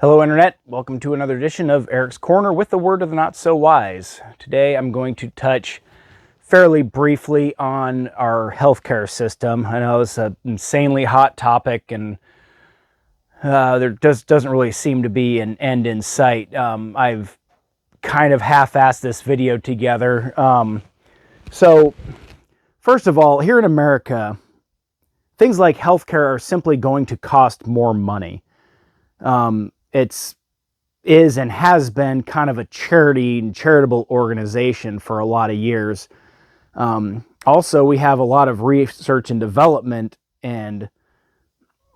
Hello Internet, welcome to another edition of Eric's Corner with the word of the not so wise. Today I'm going to touch fairly briefly on our healthcare system. I know it's an insanely hot topic and there doesn't really seem to be an end in sight. I've kind of half-assed this video together. So first of all, here in America, things like healthcare are simply going to cost more money. It is and has been kind of a charity and charitable organization for a lot of years. Also, we have a lot of research and development and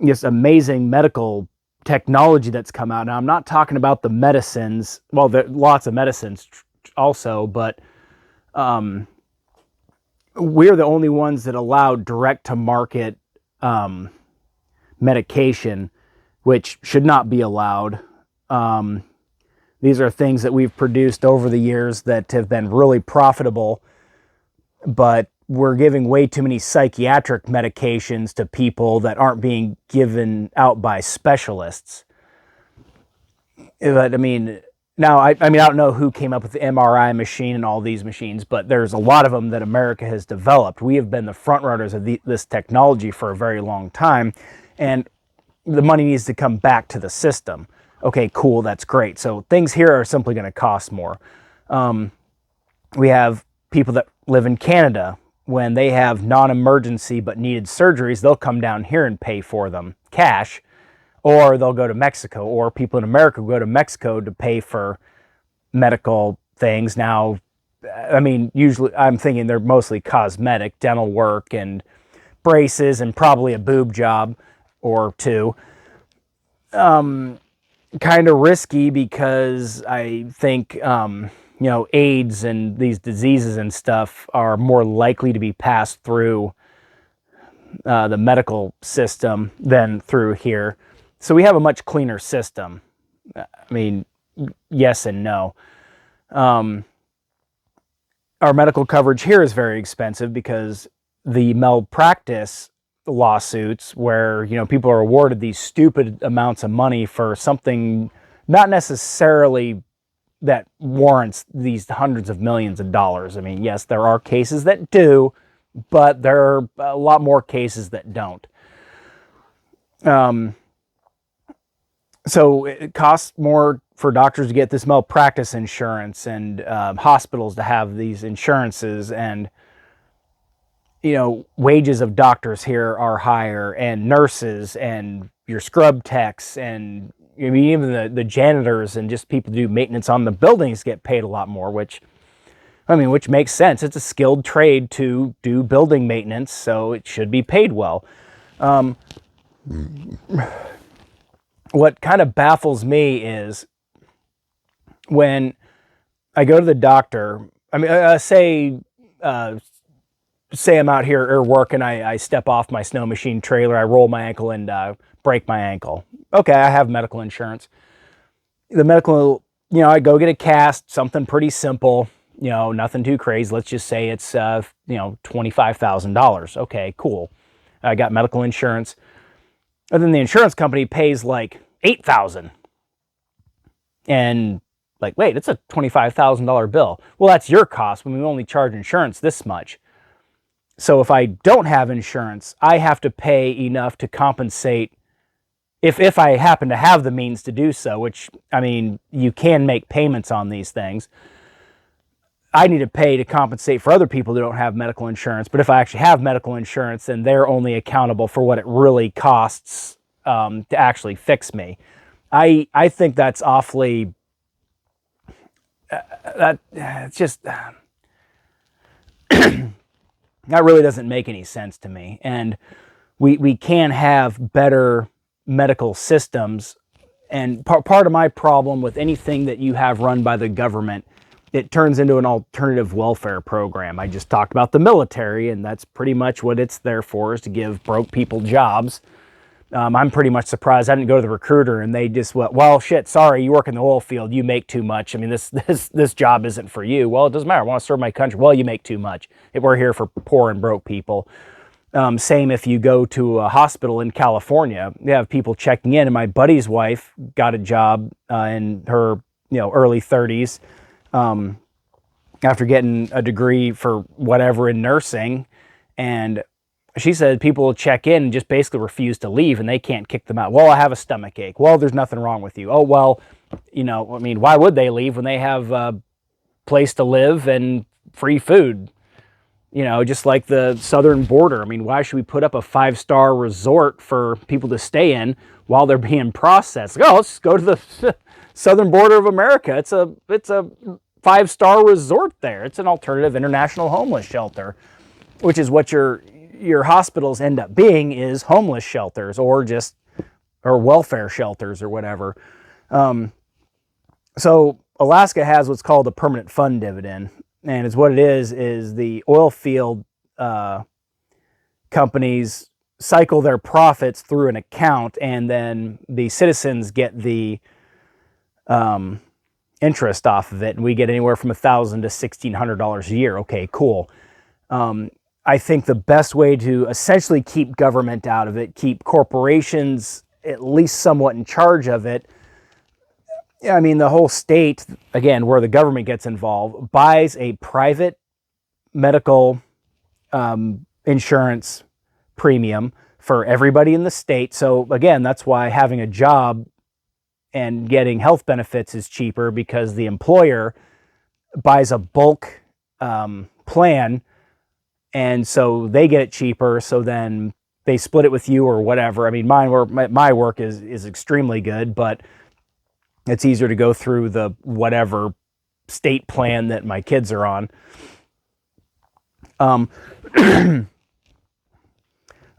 just amazing medical technology that's come out. Now, I'm not talking about the medicines. Well, there are lots of medicines also, but we're the only ones that allow direct-to-market medication, which should not be allowed. These are things that we've produced over the years that have been really profitable, but we're giving way too many psychiatric medications to people that aren't being given out by specialists. But I mean, now, I don't know who came up with the MRI machine and all these machines, but there's a lot of them that America has developed. We have been the front runners of this technology for a very long time, and the money needs to come back to the system. Okay, cool, that's great. So things here are simply going to cost more. We have people that live in Canada. When they have non-emergency but needed surgeries, they'll come down here and pay for them cash, or they'll go to Mexico, or people in America go to Mexico to pay for medical things. Now, I mean, usually I'm thinking they're mostly cosmetic, dental work and braces and probably a boob job or two. Kind of risky because I think, AIDS and these diseases and stuff are more likely to be passed through the medical system than through here. So we have a much cleaner system. I mean, yes and no. Our medical coverage here is very expensive because the malpractice lawsuits where, people are awarded these stupid amounts of money for something not necessarily that warrants these hundreds of millions of dollars. I mean, yes, there are cases that do, but there are a lot more cases that don't. So it costs more for doctors to get this malpractice insurance and hospitals to have these insurances, and wages of doctors here are higher, and nurses and your scrub techs and even the janitors and just people who do maintenance on the buildings get paid a lot more, which makes sense. It's a skilled trade to do building maintenance, so it should be paid well. What kind of baffles me is when I go to the doctor, say I'm out here or work and I step off my snow machine trailer, I roll my ankle and break my ankle. Okay, I have medical insurance. The medical, I go get a cast, something pretty simple, nothing too crazy. Let's just say it's, $25,000. Okay, cool. I got medical insurance. And then the insurance company pays like $8,000. And like, wait, it's a $25,000 bill. Well, that's your cost when we only charge insurance this much. So if I don't have insurance, I have to pay enough to compensate if I happen to have the means to do so, which, you can make payments on these things. I need to pay to compensate for other people who don't have medical insurance. But if I actually have medical insurance, then they're only accountable for what it really costs to actually fix me. I think that's awfully... it's just... that really doesn't make any sense to me. And we can have better medical systems. And part of my problem with anything that you have run by the government, it turns into an alternative welfare program. I just talked about the military, and that's pretty much what it's there for, is to give broke people jobs. I'm pretty much surprised I didn't go to the recruiter and they just went, well, shit, sorry, you work in the oil field, you make too much. This job isn't for you. Well, it doesn't matter. I want to serve my country. Well, you make too much. We're here for poor and broke people. Same if you go to a hospital in California, you have people checking in. And my buddy's wife got a job in her early 30s after getting a degree for whatever in nursing. And she said people will check in and just basically refuse to leave, and they can't kick them out. Well, I have a stomach ache. Well, there's nothing wrong with you. Oh, well, why would they leave when they have a place to live and free food? Just like the southern border. I mean, why should we put up a 5-star resort for people to stay in while they're being processed? Like, oh, let's go to the southern border of America. It's a 5-star resort there. It's an alternative international homeless shelter, which is what your hospitals end up being, is homeless shelters or welfare shelters or whatever. So Alaska has what's called a permanent fund dividend. And it's what it is the oil field companies cycle their profits through an account, and then the citizens get the interest off of it, and we get anywhere from $1,000 to $1,600 a year. Okay, cool. I think the best way to essentially keep government out of it, keep corporations at least somewhat in charge of it. I mean, the whole state, again, where the government gets involved, buys a private medical insurance premium for everybody in the state. So again, that's why having a job and getting health benefits is cheaper, because the employer buys a bulk plan, and so they get it cheaper. So then they split it with you or whatever. I mean, my work is extremely good, but it's easier to go through the whatever state plan that my kids are on.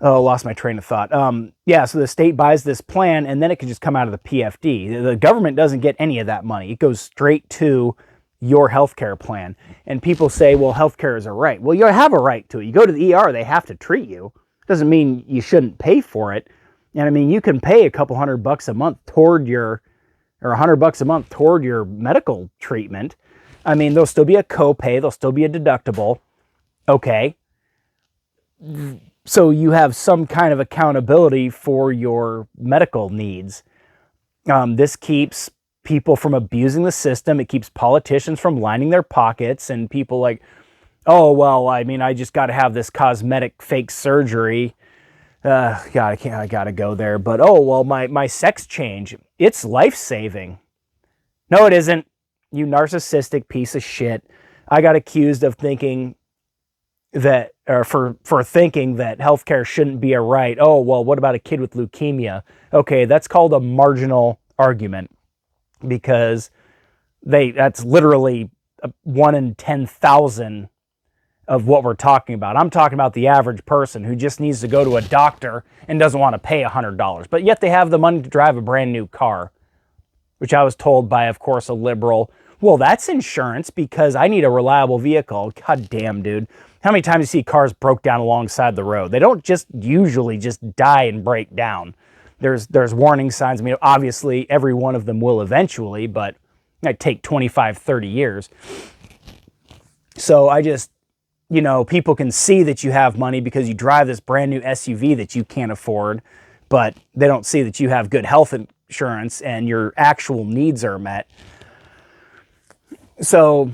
Lost my train of thought. So the state buys this plan, and then it can just come out of the PFD. The government doesn't get any of that money. It goes straight to your healthcare plan. And people say, well, healthcare is a right. Well, you have a right to it. You go to the ER, they have to treat you. Doesn't mean you shouldn't pay for it. And I mean, you can pay a couple $100 a month toward your, or $100 a month toward your medical treatment. I mean, there'll still be a copay, there'll still be a deductible. Okay. So you have some kind of accountability for your medical needs. This keeps people from abusing the system. It keeps politicians from lining their pockets, and people like, oh, well, I mean, I just got to have this cosmetic fake surgery. God, I got to go there. But, oh, well, my sex change, it's life-saving. No, it isn't. You narcissistic piece of shit. I got accused of thinking that, or for thinking that healthcare shouldn't be a right. Oh, well, what about a kid with leukemia? Okay, that's called a marginal argument, because that's literally 1 in 10,000 of what we're talking about. I'm talking about the average person who just needs to go to a doctor and doesn't want to pay $100, but yet they have the money to drive a brand new car, which I was told by, of course, a liberal. Well, that's insurance because I need a reliable vehicle. God damn, dude. How many times do you see cars broke down alongside the road? They don't just usually just die and break down. There's warning signs. I mean, obviously, every one of them will eventually, but it might take 25, 30 years. So I just, people can see that you have money because you drive this brand new SUV that you can't afford, but they don't see that you have good health insurance and your actual needs are met. So,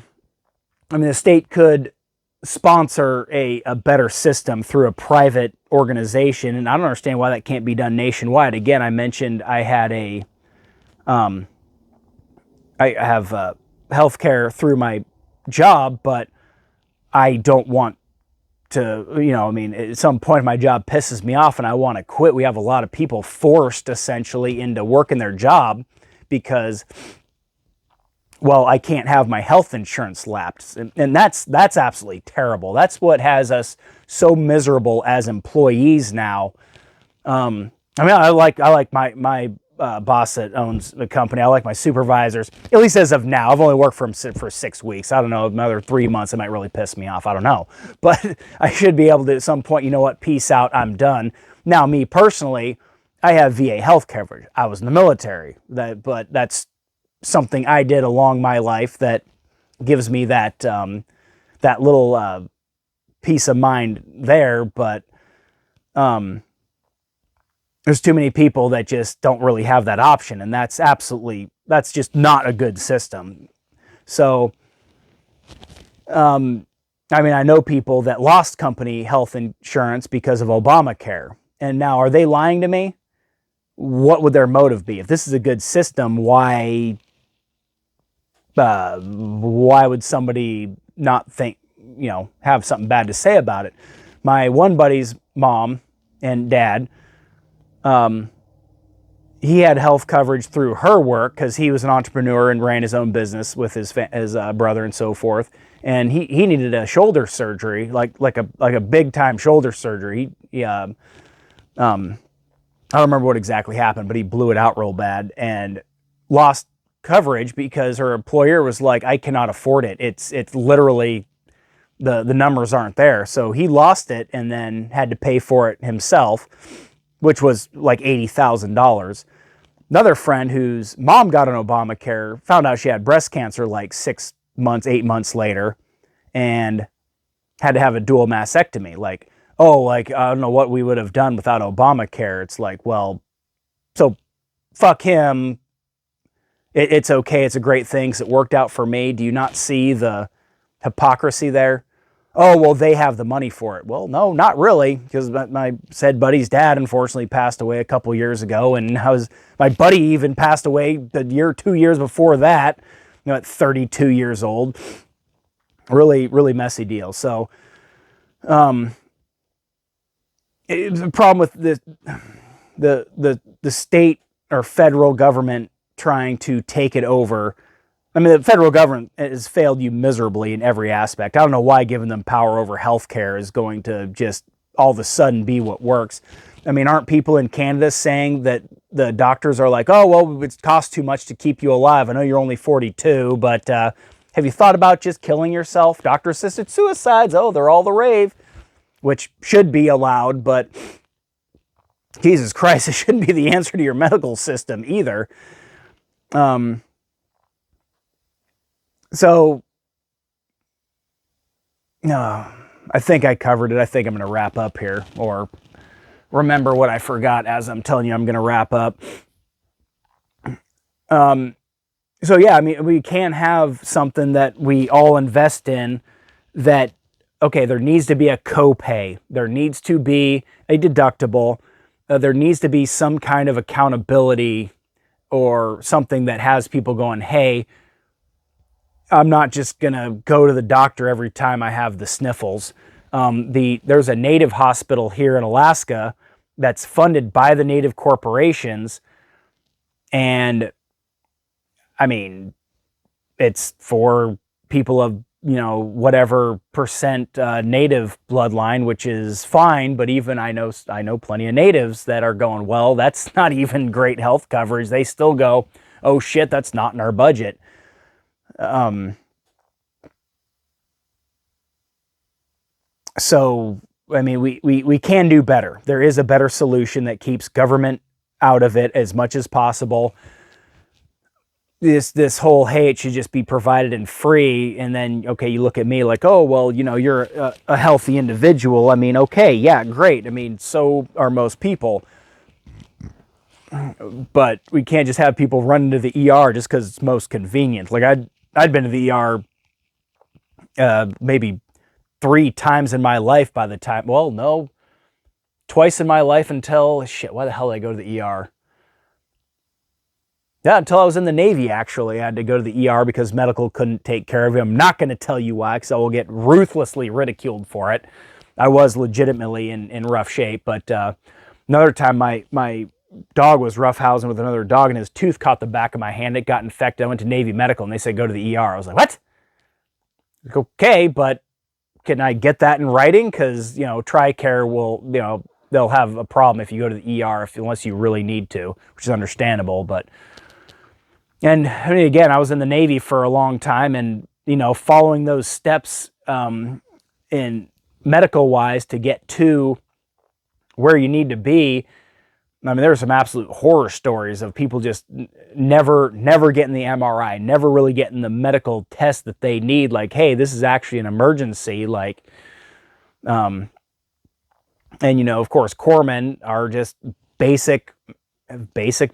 I mean, the state could sponsor a better system through a private organization, and I don't understand why that can't be done nationwide. Again, I mentioned I had I have healthcare through my job, but I don't want to, I mean, at some point my job pisses me off and I want to quit. We have a lot of people forced essentially into working their job because, well, I can't have my health insurance lapsed. And that's absolutely terrible. That's what has us so miserable as employees now. I mean, I like my boss that owns the company. I like my supervisors, at least as of now. I've only worked for him for 6 weeks. I don't know, another 3 months, it might really piss me off. I don't know. But I should be able to, at some point, you know what, peace out, I'm done. Now, me personally, I have VA health coverage. I was in the military, but that's something I did along my life that gives me that little peace of mind there. But There's too many people that just don't really have that option, and that's just not a good system. So, I know people that lost company health insurance because of Obamacare. And now, are they lying to me? What would their motive be? If this is a good system, why would somebody not think, have something bad to say about it? My one buddy's mom and dad, he had health coverage through her work because he was an entrepreneur and ran his own business with his brother and so forth. And he needed a shoulder surgery, like a big time shoulder surgery. I don't remember what exactly happened, but he blew it out real bad and lost coverage because her employer was like, I cannot afford it. It's literally the numbers aren't there. So he lost it and then had to pay for it himself, which was like $80,000. Another friend whose mom got on Obamacare found out she had breast cancer like 8 months later and had to have a dual mastectomy. Like, I don't know what we would have done without Obamacare. It's like, well, so fuck him. It's okay. It's a great thing because it worked out for me. Do you not see the hypocrisy there? Oh, well, they have the money for it. Well, no, not really, because my said buddy's dad unfortunately passed away a couple years ago, and my buddy even passed away 2 years before that, at 32 years old. Really, really messy deal. So, the problem with the state or federal government trying to take it over. I mean, the federal government has failed you miserably in every aspect. I don't know why giving them power over healthcare is going to just all of a sudden be what works. I mean, aren't people in Canada saying that the doctors are like, oh, well, it costs too much to keep you alive. I know you're only 42, but have you thought about just killing yourself? Doctor-assisted suicides, oh, they're all the rave, which should be allowed, but Jesus Christ, it shouldn't be the answer to your medical system either. So, I think I covered it. I think I'm going to wrap up here, or remember what I forgot as I'm telling you I'm going to wrap up. So yeah, I mean, we can have something that we all invest in that, okay, there needs to be a copay. There needs to be a deductible. There needs to be some kind of accountability or something that has people going, hey, I'm not just going to go to the doctor every time I have the sniffles. There's a native hospital here in Alaska that's funded by the native corporations. And I mean, it's for people of, whatever percent native bloodline, which is fine. But even I know plenty of natives that are going, well, that's not even great health coverage. They still go, oh shit, that's not in our budget. So, I mean, we can do better. There is a better solution that keeps government out of it as much as possible. This whole, hey, it should just be provided and free. And then, okay, you look at me like, oh, well, you're a healthy individual. I mean, okay, yeah, great. I mean, so are most people. But we can't just have people run into the ER just because it's most convenient. Like I'd been to the ER maybe 3 times in my life by the time, well, no, twice in my life until, shit, why the hell did I go to the ER? Yeah, until I was in the Navy, actually. I had to go to the ER because medical couldn't take care of him. I'm not going to tell you why, because I will get ruthlessly ridiculed for it. I was legitimately in rough shape, but another time my dog was roughhousing with another dog, and his tooth caught the back of my hand. It got infected. I went to Navy Medical, and they said, go to the ER. I was like, what? Like, okay, but can I get that in writing? Because, TRICARE will, they'll have a problem if you go to the ER unless you really need to, which is understandable. But, and I mean, again, I was in the Navy for a long time, and, following those steps in medical-wise to get to where you need to be, I mean, there are some absolute horror stories of people just never getting the MRI, never really getting the medical test that they need. Like, hey, this is actually an emergency. Like, And, you know, of course, corpsmen are just basic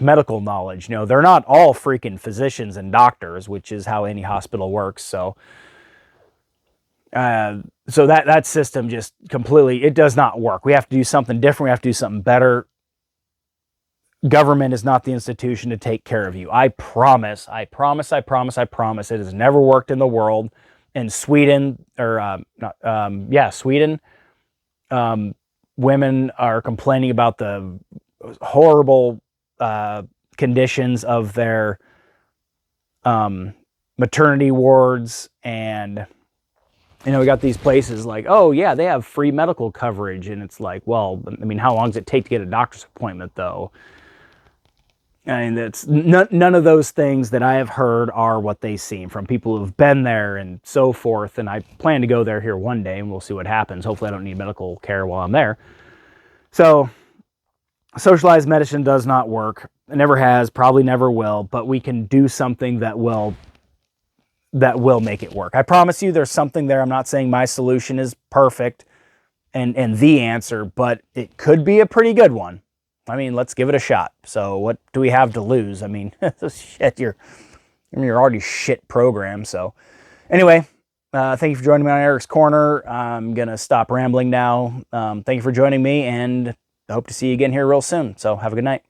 medical knowledge. You know, they're not all freaking physicians and doctors, which is how any hospital works. So, that system just completely, it does not work. We have to do something different. We have to do something better. Government is not the institution to take care of you. I promise. I promise. I promise. I promise. It has never worked in the world. In Sweden, or Sweden, women are complaining about the horrible conditions of their maternity wards. And, you know, we got these places like, oh yeah, they have free medical coverage. And it's like, well, I mean, how long does it take to get a doctor's appointment though? I mean, that's none of those things that I have heard are what they seem from people who've been there and so forth. And I plan to go there here one day, and we'll see what happens. Hopefully I don't need medical care while I'm there. So socialized medicine does not work. It never has, probably never will, but we can do something that will make it work. I promise you there's something there. I'm not saying my solution is perfect and the answer, but it could be a pretty good one. I mean, let's give it a shot. So what do we have to lose? I mean, shit, you're already shit program. So anyway, thank you for joining me on Eric's Corner. I'm going to stop rambling now. Thank you for joining me, and I hope to see you again here real soon. So have a good night.